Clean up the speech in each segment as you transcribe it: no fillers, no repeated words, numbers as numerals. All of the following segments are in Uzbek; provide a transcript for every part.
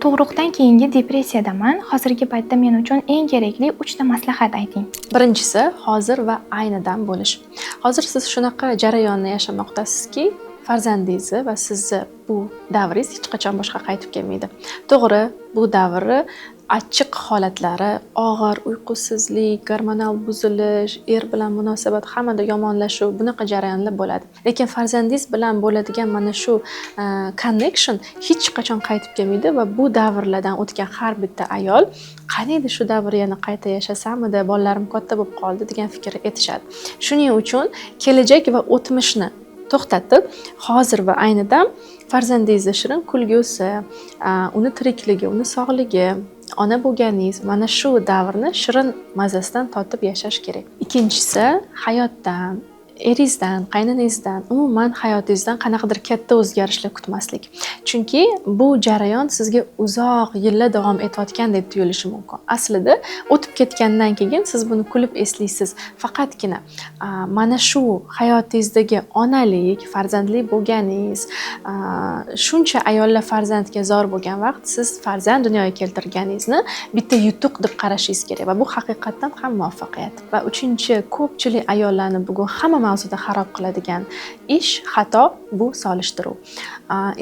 Tug'ruqdan keyingi depressiyadaman. Hozirgi paytda men uchun eng kerakli 3 ta maslahat ayting. Birinchisi hozir va aynidan bo'lish. Hozir siz shunaqa jarayonni yashamoqdasizki, farzandingizni va sizni bu davringiz hech qachon boshqa qaytib kelmaydi. To'g'ri, bu davrni achchiq holatlari, og'ir uyqusizlik, gormonal buzilish, bilan munosabat hammada yomonlashuv, bunaqa jarayonlar bo'ladi. Lekin farzandingiz bilan bo'ladigan mana shu connection hech qachon qaytib kelmaydi va bu davrlardan o'tgan har bitta ayol qaniydi shu davrni yana qayta yashasamidi, bolalarim katta bo'lib qoldi degan fikrga yetishadi. Shuning uchun kelajak va o'tmishni to'xtatib, hozir va aynidan farzandingizni shirin kulgusi, uni tirikligi, uni sog'ligi, ona bo'lganingiz, mana shu davrni shirin mazasidan totib yashash kerak. Ikkinchisi, hayotdan, eringizdan, qaynonangizdan, umuman hayotingizdan qanaqadir katta o'zgarishlar kutmaslik. Chunki bu jarayon sizga uzoq yillar davom etayotgandek tuyulishi mumkin. Aslida o'tib ketgandan keyin siz buni kulib eslaysiz. Faqatgina mana shu hayotingizdagi onalik, farzandli bo'lganingiz, shuncha ayollar farzandga zor bo'lgan vaqt siz farzand dunyoga keltirganingizni bitta yutuq deb qarashingiz kerak va bu haqiqatdan ham muvaffaqiyat. Va uchinchi, ko'pchilik ayollarni bugun hamma mavzuda xarob qiladigan ish, xato bu solishtiruv.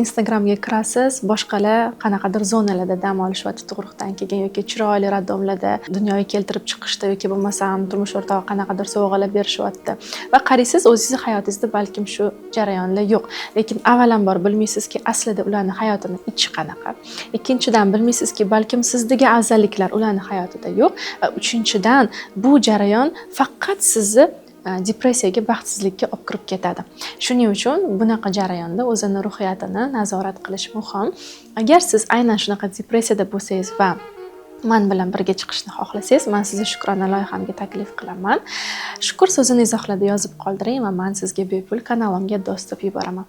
Instagramga kirasiz, boshqalar qanaqadir zonalarda dam olishyapti tug'ruqdan keyin yoki chiroyli raddomlarda dunyoga keltirib chiqishda yoki bo'lmasam turmush o'rtog'i qanaqadir sovg'alar berishyapti va qaraysiz, o'zingiz hayotingizda balkim shu jarayonlar yo'q. Lekin avvalambor bilmaysizki, aslida ularning hayotini ichi qanaqa. Ikkinchidan bilmaysizki, balkim sizdagi afzalliklar ularning hayotida yo'q va uchinchidan bu jarayon faqat sizni depressiyaga, baxtsizlikka olib kirib ketadi. Shuning uchun bunaqa jarayonda o'zini ruhiyatini nazorat qilish muhim. Agar siz aynan shunaqa depressiyada bo'lsangiz va men bilan birga chiqishni xohlasangiz, men sizni Shukrona loyihamga taklif qilaman. Shukr so'zini izohlarda yozib qoldiring va men sizga bepul kanalimga do'st deb yuboraman.